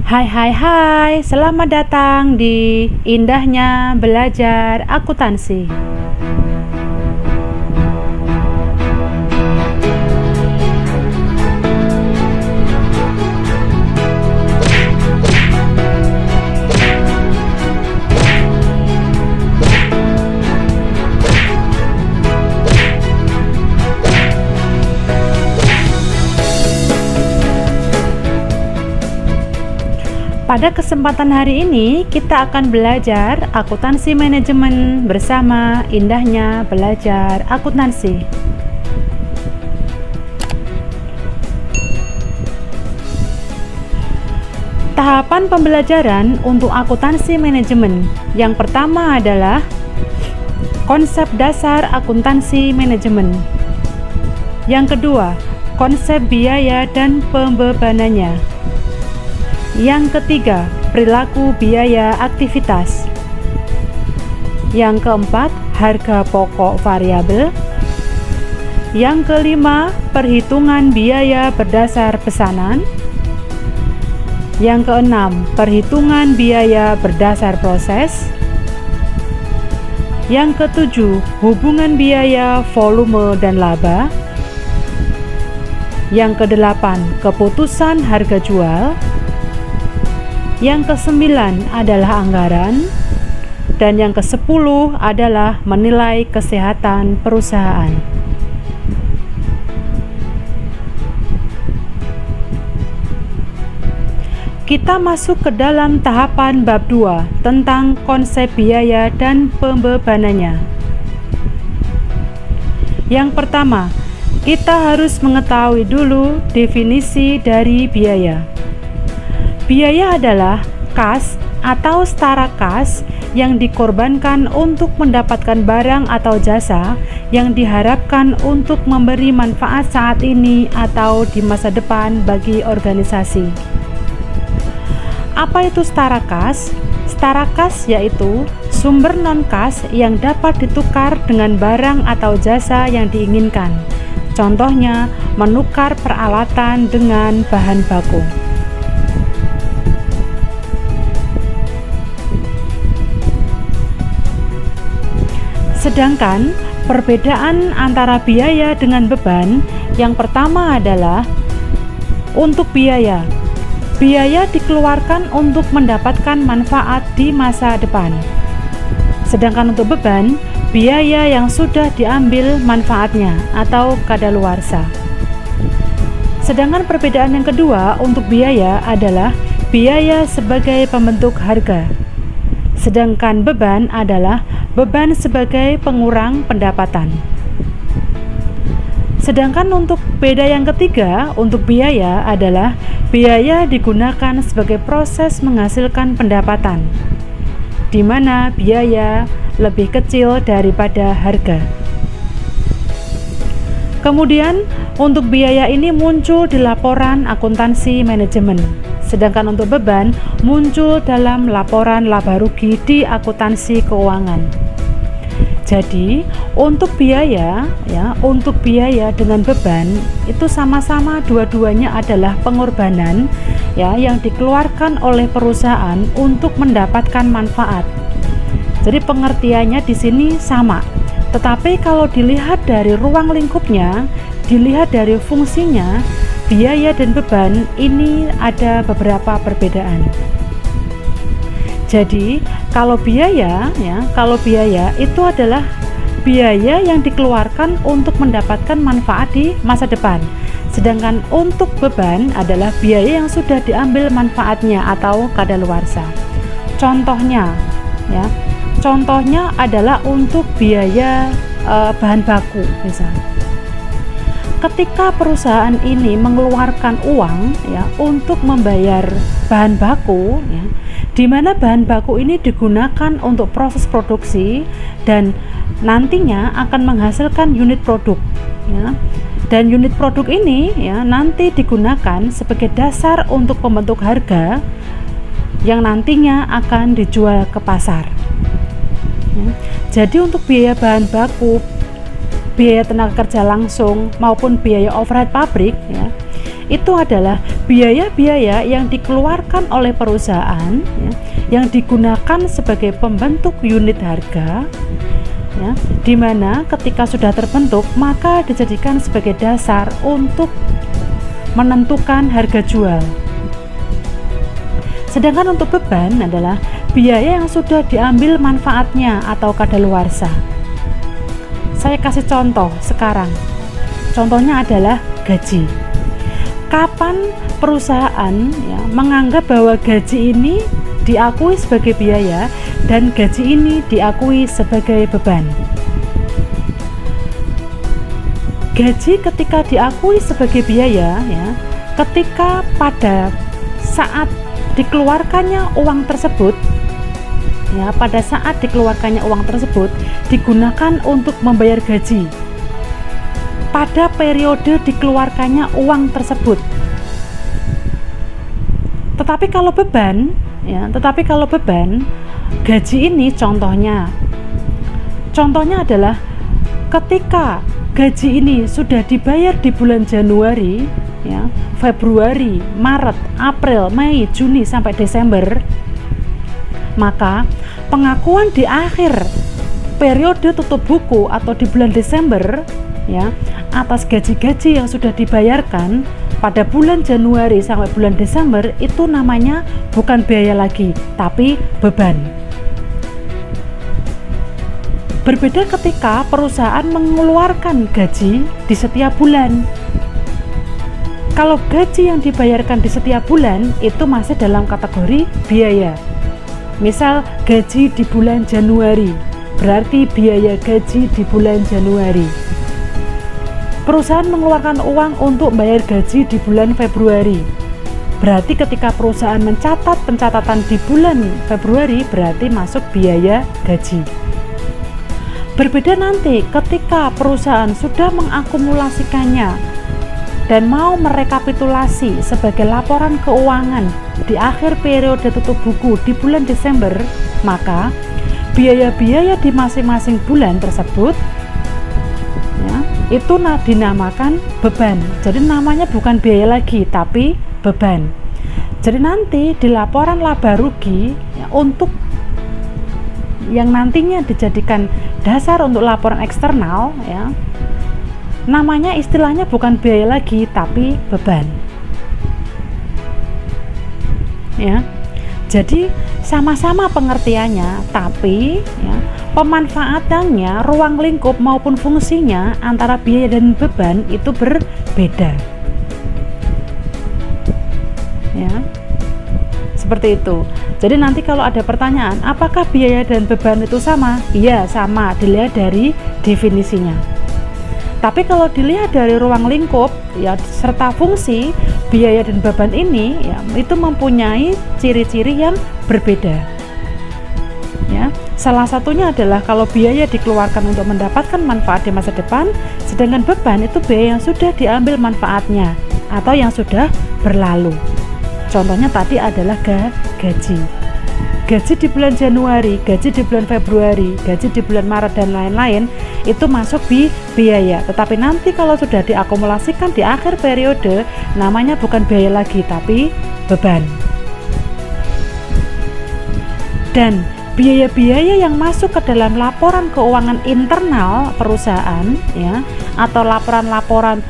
Hai hai hai, selamat datang di Indahnya Belajar Akuntansi. Pada kesempatan hari ini, kita akan belajar akuntansi manajemen bersama Indahnya Belajar Akuntansi. Tahapan pembelajaran untuk akuntansi manajemen. Yang pertama adalah konsep dasar akuntansi manajemen. Yang kedua, konsep biaya dan pembebanannya. Yang ketiga, perilaku biaya aktivitas. Yang keempat, harga pokok variabel. Yang kelima, perhitungan biaya berdasar pesanan. Yang keenam, perhitungan biaya berdasar proses. Yang ketujuh, hubungan biaya, volume, dan laba. Yang kedelapan, keputusan harga jual. Yang kesembilan adalah anggaran, dan yang kesepuluh adalah menilai kesehatan perusahaan. Kita masuk ke dalam tahapan bab 2 tentang konsep biaya dan pembebanannya. Yang pertama, kita harus mengetahui dulu definisi dari biaya. Biaya adalah kas atau setara kas yang dikorbankan untuk mendapatkan barang atau jasa yang diharapkan untuk memberi manfaat saat ini atau di masa depan bagi organisasi. Apa itu setara kas? Setara kas yaitu sumber non-kas yang dapat ditukar dengan barang atau jasa yang diinginkan. Contohnya, menukar peralatan dengan bahan baku. Sedangkan perbedaan antara biaya dengan beban, yang pertama adalah untuk biaya. Biaya dikeluarkan untuk mendapatkan manfaat di masa depan. Sedangkan untuk beban, biaya yang sudah diambil manfaatnya atau kadaluarsa. Sedangkan perbedaan yang kedua untuk biaya adalah biaya sebagai pembentuk harga. Sedangkan beban adalah beban sebagai pengurang pendapatan. Sedangkan untuk beda yang ketiga, untuk biaya adalah biaya digunakan sebagai proses menghasilkan pendapatan, di mana biaya lebih kecil daripada harga. Kemudian, untuk biaya ini muncul di laporan akuntansi manajemen. Sedangkan untuk beban muncul dalam laporan laba rugi di akuntansi keuangan. Jadi, untuk biaya dengan beban itu sama-sama dua-duanya adalah pengorbanan yang dikeluarkan oleh perusahaan untuk mendapatkan manfaat. Jadi pengertiannya di sini sama. Tetapi kalau dilihat dari ruang lingkupnya, dilihat dari fungsinya, biaya dan beban ini ada beberapa perbedaan. Jadi, kalau biaya itu adalah biaya yang dikeluarkan untuk mendapatkan manfaat di masa depan. Sedangkan untuk beban adalah biaya yang sudah diambil manfaatnya atau kadaluarsa. Contohnya adalah untuk biaya bahan baku misalnya. Ketika perusahaan ini mengeluarkan uang untuk membayar bahan baku, di mana bahan baku ini digunakan untuk proses produksi dan nantinya akan menghasilkan unit produk, dan unit produk ini nanti digunakan sebagai dasar untuk pembentuk harga yang nantinya akan dijual ke pasar. Jadi untuk biaya bahan baku, biaya tenaga kerja langsung maupun biaya overhead pabrik itu adalah biaya-biaya yang dikeluarkan oleh perusahaan ya, yang digunakan sebagai pembentuk unit harga ya, di mana ketika sudah terbentuk maka dijadikan sebagai dasar untuk menentukan harga jual. Sedangkan untuk beban adalah biaya yang sudah diambil manfaatnya atau kadaluarsa. Saya kasih contoh sekarang. Contohnya adalah gaji. Kapan perusahaan ya, menganggap bahwa gaji ini diakui sebagai biaya dan gaji ini diakui sebagai beban? Gaji ketika diakui sebagai biaya ya, ketika pada saat dikeluarkannya uang tersebut ya, pada saat dikeluarkannya uang tersebut digunakan untuk membayar gaji pada periode dikeluarkannya uang tersebut. Tetapi kalau beban ya, gaji ini contohnya adalah ketika gaji ini sudah dibayar di bulan Januari ya, Februari, Maret, April, Mei, Juni sampai Desember, maka pengakuan di akhir periode tutup buku atau di bulan Desember ya, atas gaji-gaji yang sudah dibayarkan pada bulan Januari sampai bulan Desember itu namanya bukan biaya lagi, tapi beban. Berbeda ketika perusahaan mengeluarkan gaji di setiap bulan. Kalau gaji yang dibayarkan di setiap bulan itu masih dalam kategori biaya. Misal gaji di bulan Januari, berarti biaya gaji di bulan Januari. Perusahaan mengeluarkan uang untuk bayar gaji di bulan Februari. Berarti ketika perusahaan mencatat pencatatan di bulan Februari berarti masuk biaya gaji. Berbeda nanti ketika perusahaan sudah mengakumulasikannya dan mau merekapitulasi sebagai laporan keuangan di akhir periode tutup buku di bulan Desember, maka biaya-biaya di masing-masing bulan tersebut ya, itu dinamakan beban. Jadi namanya bukan biaya lagi tapi beban. Jadi nanti di laporan laba rugi ya, untuk yang nantinya dijadikan dasar untuk laporan eksternal ya, namanya istilahnya bukan biaya lagi tapi beban ya. Jadi sama-sama pengertiannya, tapi ya, pemanfaatannya, ruang lingkup maupun fungsinya antara biaya dan beban itu berbeda. Ya. Seperti itu. Jadi nanti kalau ada pertanyaan, apakah biaya dan beban itu sama? Iya, sama, dilihat dari definisinya. Tapi kalau dilihat dari ruang lingkup ya serta fungsi, biaya dan beban ini ya itu mempunyai ciri-ciri yang berbeda. Ya, salah satunya adalah kalau biaya dikeluarkan untuk mendapatkan manfaat di masa depan, sedangkan beban itu biaya yang sudah diambil manfaatnya atau yang sudah berlalu. Contohnya tadi adalah gaji. Gaji di bulan Januari, gaji di bulan Februari, gaji di bulan Maret dan lain-lain itu masuk biaya. Tetapi nanti kalau sudah diakumulasikan di akhir periode, namanya bukan biaya lagi tapi beban. Dan biaya-biaya yang masuk ke dalam laporan keuangan internal perusahaan ya, atau laporan-laporan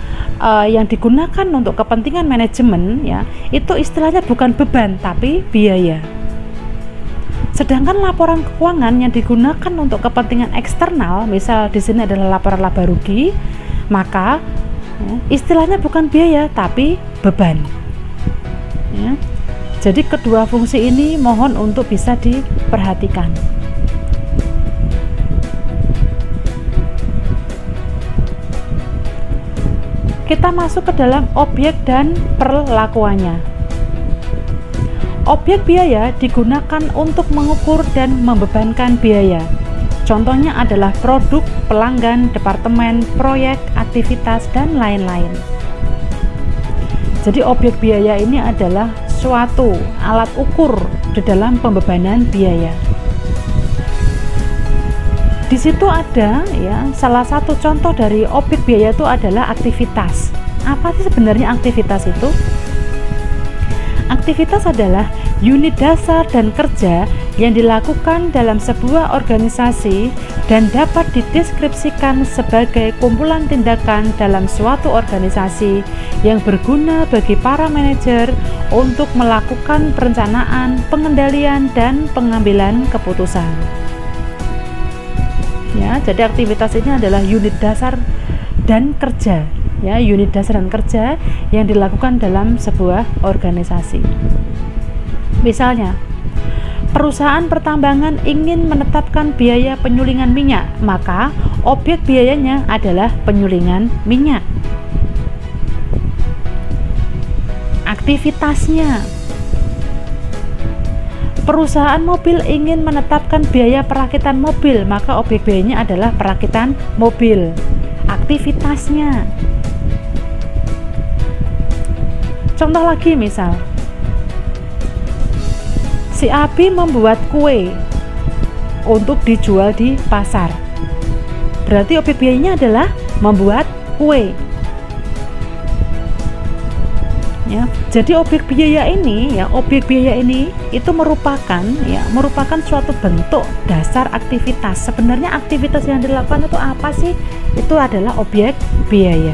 yang digunakan untuk kepentingan manajemen ya, itu istilahnya bukan beban tapi biaya. Sedangkan laporan keuangan yang digunakan untuk kepentingan eksternal, misal di sini adalah laporan laba rugi, maka ya, istilahnya bukan biaya tapi beban. Ya. Jadi kedua fungsi ini mohon untuk bisa diperhatikan. Kita masuk ke dalam objek dan perlakuannya. Objek biaya digunakan untuk mengukur dan membebankan biaya. Contohnya adalah produk, pelanggan, departemen, proyek, aktivitas, dan lain-lain. Jadi objek biaya ini adalah suatu alat ukur di dalam pembebanan biaya. Di situ ada ya, salah satu contoh dari objek biaya itu adalah aktivitas. Apa sih sebenarnya aktivitas itu? Aktivitas adalah unit dasar dan kerja yang dilakukan dalam sebuah organisasi dan dapat dideskripsikan sebagai kumpulan tindakan dalam suatu organisasi yang berguna bagi para manajer untuk melakukan perencanaan, pengendalian, dan pengambilan keputusan. Ya, jadi aktivitas ini adalah unit dasar dan kerja. Ya, unit dasar dan kerja yang dilakukan dalam sebuah organisasi. Misalnya, perusahaan pertambangan ingin menetapkan biaya penyulingan minyak, maka objek biayanya adalah penyulingan minyak. Aktivitasnya, perusahaan mobil ingin menetapkan biaya perakitan mobil, maka objek biayanya adalah perakitan mobil. Aktivitasnya. Contoh lagi, misal si Abi membuat kue untuk dijual di pasar, berarti objek biayanya adalah membuat kue. Ya, jadi objek biaya ini itu merupakan suatu bentuk dasar aktivitas. Sebenarnya aktivitas yang dilakukan itu apa sih? Itu adalah objek biaya.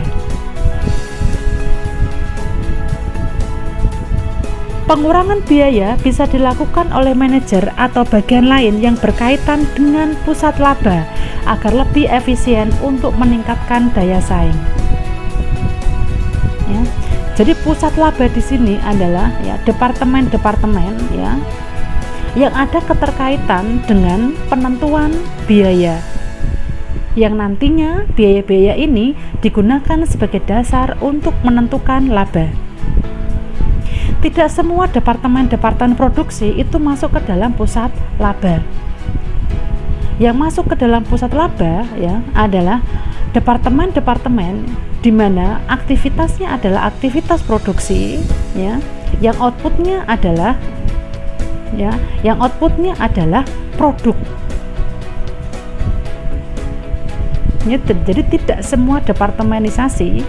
Pengurangan biaya bisa dilakukan oleh manajer atau bagian lain yang berkaitan dengan pusat laba agar lebih efisien untuk meningkatkan daya saing. Ya, jadi pusat laba di sini adalah departemen-departemen yang ada keterkaitan dengan penentuan biaya, yang nantinya biaya-biaya ini digunakan sebagai dasar untuk menentukan laba. Tidak semua departemen-departemen produksi itu masuk ke dalam pusat laba. Yang masuk ke dalam pusat laba adalah departemen-departemen di mana aktivitasnya adalah aktivitas produksi, yang outputnya adalah produk. Jadi tidak semua departemenisasi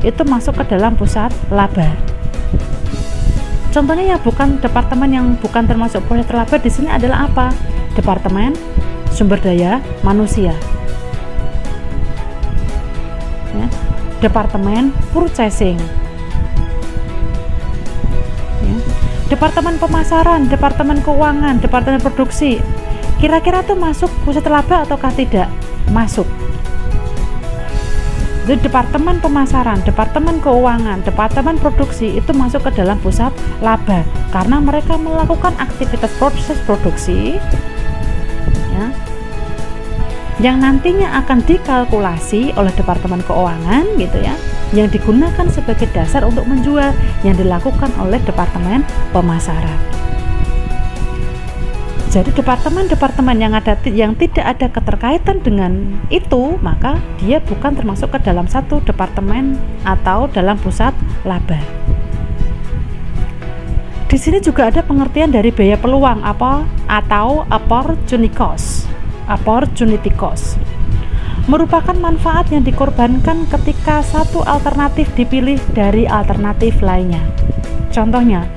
itu masuk ke dalam pusat laba. Contohnya departemen yang bukan termasuk pusat laba di sini adalah apa? Departemen sumber daya manusia, departemen purchasing, departemen pemasaran, departemen keuangan, departemen produksi. Kira-kira tuh masuk pusat laba ataukah tidak? Masuk. Jadi departemen pemasaran, departemen keuangan, departemen produksi itu masuk ke dalam pusat laba karena mereka melakukan aktivitas proses produksi yang nantinya akan dikalkulasi oleh departemen keuangan yang digunakan sebagai dasar untuk menjual yang dilakukan oleh departemen pemasaran. Jadi departemen-departemen yang tidak ada keterkaitan dengan itu, maka dia bukan termasuk ke dalam satu departemen atau dalam pusat laba. Di sini juga ada pengertian dari biaya peluang atau opportunity cost. Opportunity cost merupakan manfaat yang dikorbankan ketika satu alternatif dipilih dari alternatif lainnya. Contohnya,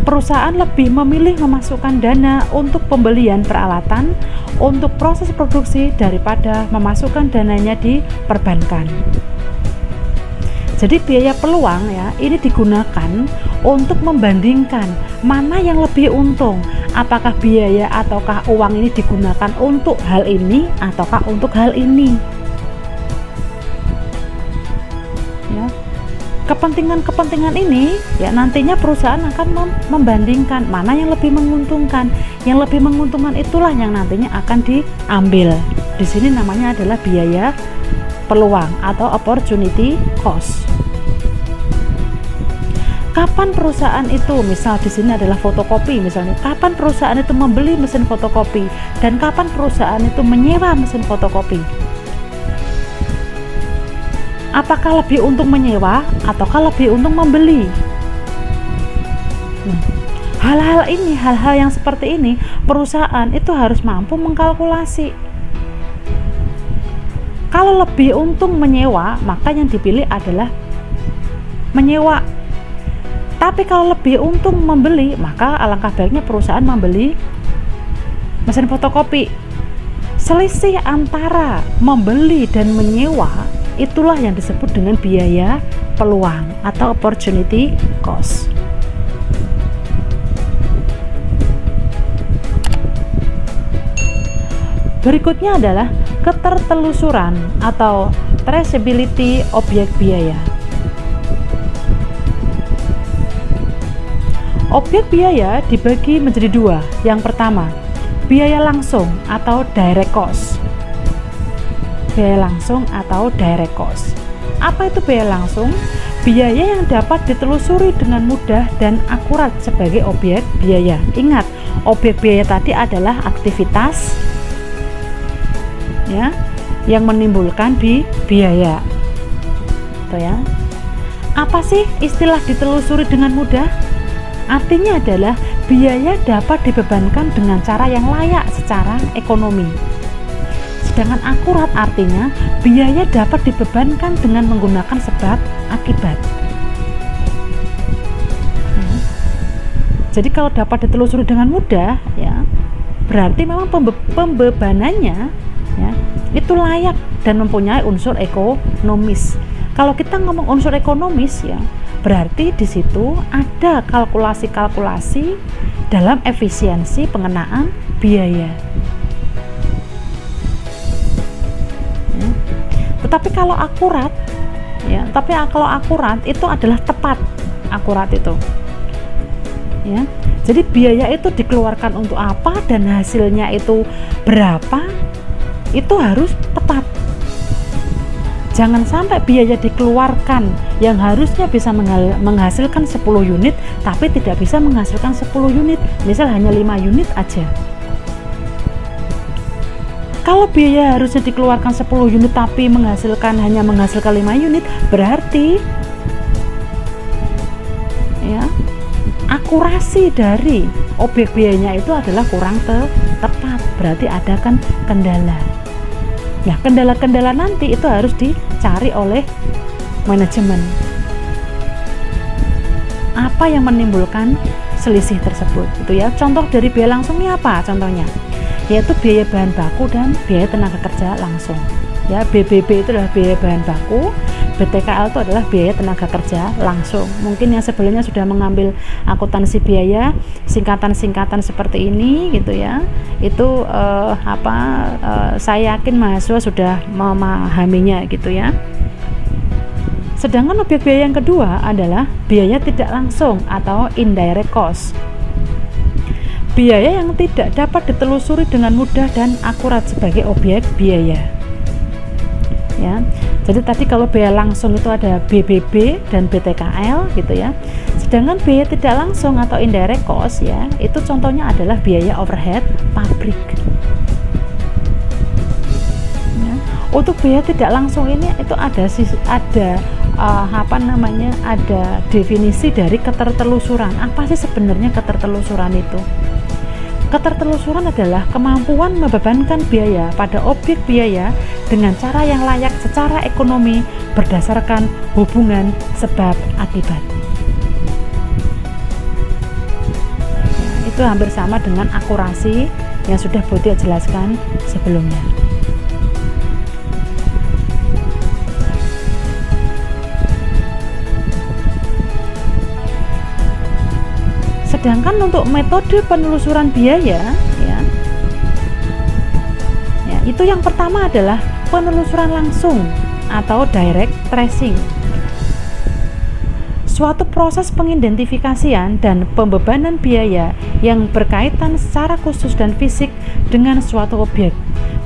perusahaan lebih memilih memasukkan dana untuk pembelian peralatan untuk proses produksi daripada memasukkan dananya di perbankan. Jadi biaya peluang ini digunakan untuk membandingkan mana yang lebih untung, apakah biaya ataukah uang ini digunakan untuk hal ini ataukah untuk hal ini. Kepentingan-kepentingan ini nantinya perusahaan akan membandingkan mana yang lebih menguntungkan. Yang lebih menguntungkan itulah yang nantinya akan diambil. Di sini namanya adalah biaya peluang atau opportunity cost. Kapan perusahaan itu, misal di sini adalah fotokopi misalnya, kapan perusahaan itu membeli mesin fotokopi dan kapan perusahaan itu menyewa mesin fotokopi? Apakah lebih untung menyewa ataukah lebih untung membeli? Hal-hal yang seperti ini perusahaan itu harus mampu mengkalkulasi. Kalau lebih untung menyewa, maka yang dipilih adalah menyewa. Tapi kalau lebih untung membeli, maka alangkah baiknya perusahaan membeli mesin fotokopi. Selisih antara membeli dan menyewa itulah yang disebut dengan biaya peluang atau opportunity cost. Berikutnya adalah ketertelusuran atau traceability objek biaya. Objek biaya dibagi menjadi dua. Yang pertama, biaya langsung atau direct cost. Biaya langsung atau direct cost. Apa itu biaya langsung? Biaya yang dapat ditelusuri dengan mudah dan akurat sebagai objek biaya. Ingat, objek biaya tadi adalah aktivitas ya yang menimbulkan biaya. Tuh ya. Apa sih istilah ditelusuri dengan mudah? Artinya adalah biaya dapat dibebankan dengan cara yang layak secara ekonomi. Sedangkan akurat artinya biaya dapat dibebankan dengan menggunakan sebab akibat. Jadi kalau dapat ditelusuri dengan mudah, ya berarti memang pembebanannya ya itu layak dan mempunyai unsur ekonomis. Kalau kita ngomong unsur ekonomis ya berarti di situ ada kalkulasi-kalkulasi dalam efisiensi pengenaan biaya. Ya. Tetapi kalau akurat, ya, kalau akurat itu adalah tepat, akurat itu. Ya, jadi biaya itu dikeluarkan untuk apa dan hasilnya itu berapa, itu harus tepat. Jangan sampai biaya dikeluarkan yang harusnya bisa menghasilkan 10 unit tapi tidak bisa menghasilkan 10 unit, misal hanya 5 unit aja. Kalau biaya harusnya dikeluarkan 10 unit tapi hanya menghasilkan 5 unit, berarti ya akurasi dari objek biayanya itu adalah kurang tepat, berarti ada kan kendala. Nah, kendala-kendala nanti itu harus dicari oleh manajemen. Apa yang menimbulkan selisih tersebut? Itu ya. Contoh dari biaya langsung ini apa? Contohnya, yaitu biaya bahan baku dan biaya tenaga kerja langsung. Ya, BBB itu adalah biaya bahan baku, BTKL itu adalah biaya tenaga kerja langsung. Mungkin yang sebelumnya sudah mengambil akuntansi biaya, singkatan-singkatan seperti ini gitu ya. Itu saya yakin mahasiswa sudah memahaminya gitu ya. Sedangkan objek biaya yang kedua adalah biaya tidak langsung atau indirect cost. Biaya yang tidak dapat ditelusuri dengan mudah dan akurat sebagai objek biaya. Ya, jadi tadi kalau biaya langsung itu ada BBB dan BTKL gitu ya. Sedangkan biaya tidak langsung atau indirect cost ya, itu contohnya adalah biaya overhead pabrik. Ya. Untuk biaya tidak langsung ini itu ada ada definisi dari ketertelusuran. Apa sih sebenarnya ketertelusuran itu? Ketertelusuran adalah kemampuan membebankan biaya pada objek biaya dengan cara yang layak secara ekonomi berdasarkan hubungan sebab akibat. Nah, itu hampir sama dengan akurasi yang sudah Botia jelaskan sebelumnya. Sedangkan untuk metode penelusuran biaya ya, itu yang pertama adalah penelusuran langsung atau direct tracing. Suatu proses pengidentifikasian dan pembebanan biaya yang berkaitan secara khusus dan fisik dengan suatu objek,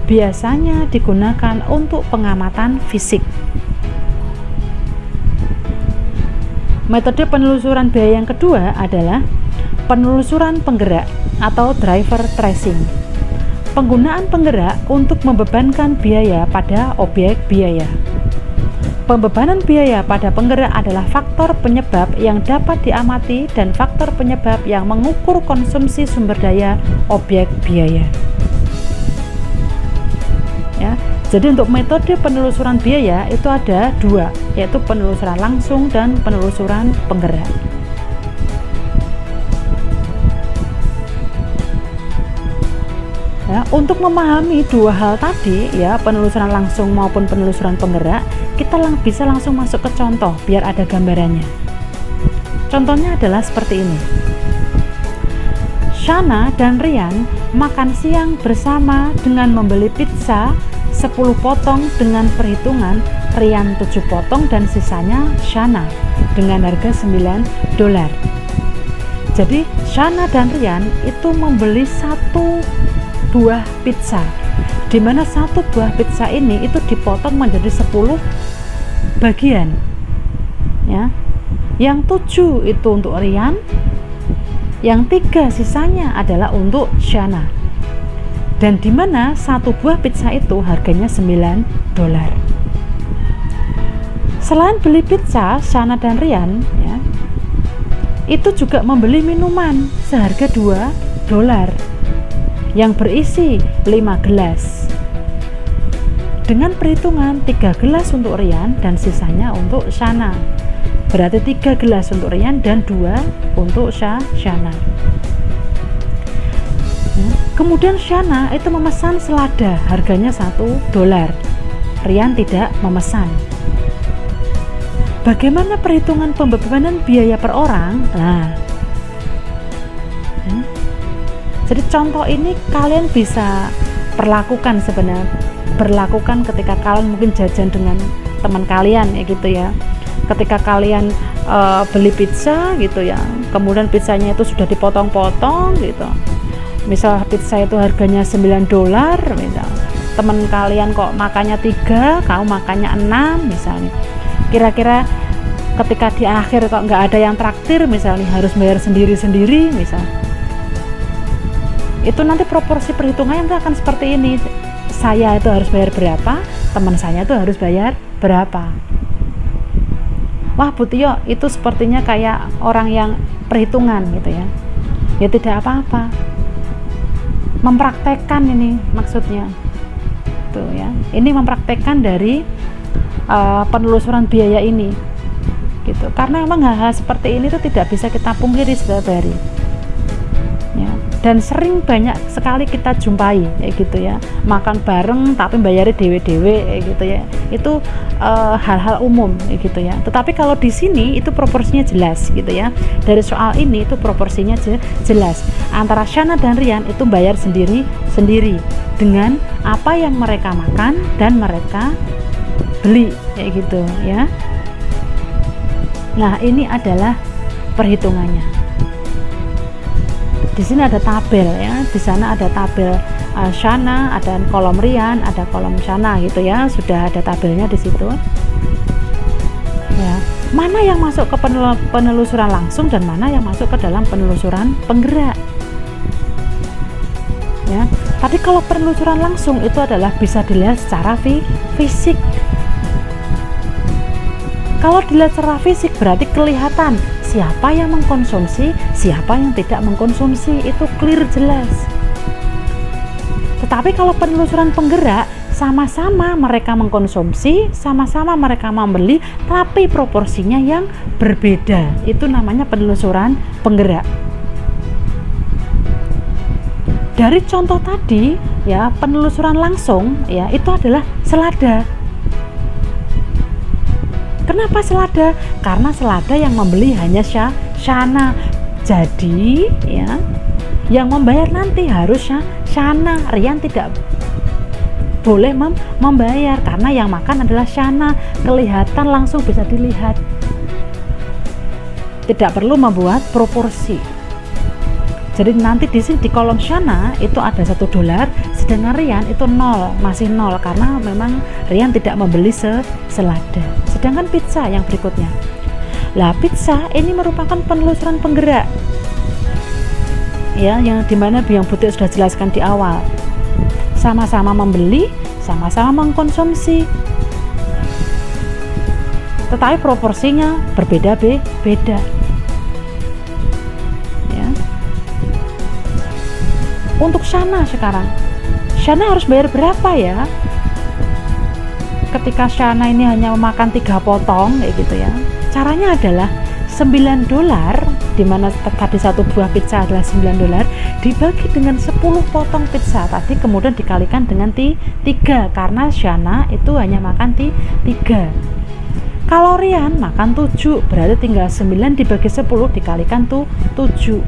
biasanya digunakan untuk pengamatan fisik. Metode penelusuran biaya yang kedua adalah penelusuran penggerak atau driver tracing. Penggunaan penggerak untuk membebankan biaya pada objek biaya. Pembebanan biaya pada penggerak adalah faktor penyebab yang dapat diamati dan faktor penyebab yang mengukur konsumsi sumber daya objek biaya. Ya, jadi untuk metode penelusuran biaya itu ada dua, yaitu penelusuran langsung dan penelusuran penggerak. Ya, untuk memahami dua hal tadi ya, penelusuran langsung maupun penelusuran penggerak, kita bisa langsung masuk ke contoh biar ada gambarannya. Contohnya adalah seperti ini. Shana dan Ryan makan siang bersama dengan membeli pizza 10 potong dengan perhitungan Ryan 7 potong dan sisanya Shana dengan harga $9. Jadi Shana dan Ryan itu membeli satu buah pizza, di mana satu buah pizza ini itu dipotong menjadi 10 bagian ya. Yang 7 itu untuk Ryan, yang 3 sisanya adalah untuk Shana, dan di mana satu buah pizza itu harganya $9. Selain beli pizza, Shana dan Ryan ya, itu juga membeli minuman seharga $2 yang berisi 5 gelas dengan perhitungan 3 gelas untuk Ryan dan sisanya untuk Shana. Berarti 3 gelas untuk Ryan dan 2 untuk Shana. Kemudian Shana itu memesan selada, harganya $1. Ryan tidak memesan. Bagaimana perhitungan pembebanan biaya per orang? Nah, jadi contoh ini kalian bisa perlakukan sebenarnya, berlakukan ketika kalian mungkin jajan dengan teman kalian ya gitu ya. Ketika kalian beli pizza gitu ya, kemudian pizzanya itu sudah dipotong-potong gitu. Misal pizza itu harganya $9, misal teman kalian kok makannya 3, kamu makannya 6 misalnya. Kira-kira ketika di akhir kok nggak ada yang traktir, misalnya harus bayar sendiri-sendiri misal. Itu nanti proporsi perhitungannya itu akan seperti ini. Saya itu harus bayar berapa, teman saya itu harus bayar berapa. Wah Bu Tio, itu sepertinya kayak orang yang perhitungan gitu ya. Ya tidak apa-apa. Mempraktekkan ini maksudnya. Tuh ya. Ini mempraktekkan dari penelusuran biaya ini. Gitu. Karena memang hal-hal seperti ini itu tidak bisa kita pungkiri saudari. Ya, dan sering banyak sekali kita jumpai kayak gitu ya, makan bareng tapi bayarnya dewe-dewe kayak gitu ya. Itu hal-hal umum kayak gitu ya. Tetapi kalau di sini itu proporsinya jelas gitu ya. Dari soal ini itu proporsinya jelas. Antara Shana dan Ryan itu bayar sendiri-sendiri dengan apa yang mereka makan dan mereka beli kayak gitu ya. Nah, ini adalah perhitungannya. Di sini ada tabel ya, di sana ada tabel Shana, ada kolom Ryan, ada kolom Shana gitu ya, sudah ada tabelnya di situ. Ya, mana yang masuk ke penelusuran langsung dan mana yang masuk ke dalam penelusuran penggerak. Ya, tadi kalau penelusuran langsung itu adalah bisa dilihat secara fisik. Kalau dilihat secara fisik berarti kelihatan siapa yang mengkonsumsi, siapa yang tidak mengkonsumsi, itu clear jelas. Tetapi kalau penelusuran penggerak, sama-sama mereka mengkonsumsi, sama-sama mereka membeli, tapi proporsinya yang berbeda. Itu namanya penelusuran penggerak. Dari contoh tadi ya, penelusuran langsung ya, itu adalah selada. Kenapa selada? Karena selada yang membeli hanya Shana. Jadi ya, yang membayar nanti harus Shana. Ryan tidak boleh membayar karena yang makan adalah Shana. Kelihatan langsung bisa dilihat. Tidak perlu membuat proporsi. Jadi nanti di sini di kolom Shana itu ada $1, sedangkan Ryan itu 0, masih 0 karena memang Ryan tidak membeli selada. Sedangkan pizza yang berikutnya. Lah pizza ini merupakan penelusuran penggerak. Ya, yang dimana yang Butik sudah jelaskan di awal. Sama-sama membeli, sama-sama mengkonsumsi. Tetapi proporsinya berbeda-beda. Untuk Shana sekarang, Shana harus bayar berapa ya? Ketika Shana ini hanya memakan 3 potong kayak gitu ya. Caranya adalah $9 dimana tadi satu buah pizza adalah $9, dibagi dengan 10 potong pizza tadi, kemudian dikalikan dengan 3, karena Shana itu hanya makan 3. Kalorian makan 7, berarti tinggal 9 dibagi 10 dikalikan tuh 7.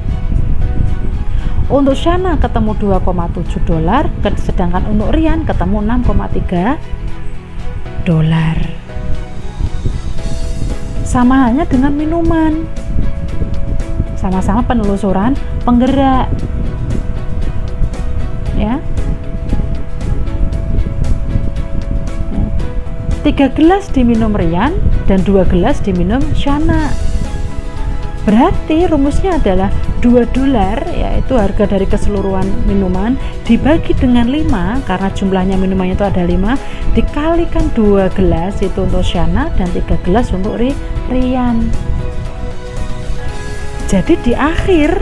Untuk Shana ketemu $2,7, sedangkan untuk Rian ketemu $6,3. Sama halnya dengan minuman, sama-sama penelusuran penggerak ya. 3 gelas diminum Rian dan 2 gelas diminum Shana. Berarti rumusnya adalah $2, yaitu harga dari keseluruhan minuman, dibagi dengan 5 karena jumlahnya minumannya itu ada 5, dikalikan 2 gelas itu untuk Shana dan 3 gelas untuk Rian. Jadi di akhir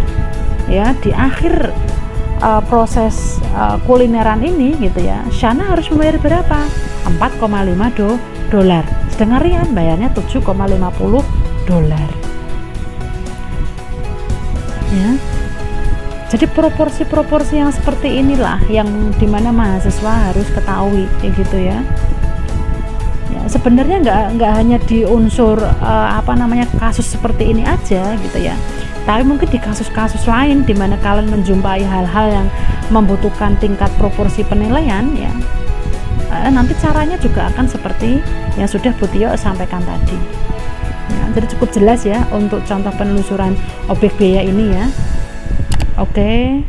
proses kulineran ini gitu ya, Shana harus membayar berapa? $4,5, sedangkan Rian bayarnya $7,50 ya. Jadi proporsi-proporsi yang seperti inilah yang dimana mahasiswa harus ketahui kayak gitu ya. Sebenarnya nggak hanya di unsur kasus seperti ini aja gitu ya, tapi mungkin di kasus-kasus lain di mana kalian menjumpai hal-hal yang membutuhkan tingkat proporsi penilaian ya, nanti caranya juga akan seperti yang sudah Bu Tio sampaikan tadi ya. Jadi cukup jelas ya untuk contoh penelusuran objek biaya ini ya. Oke.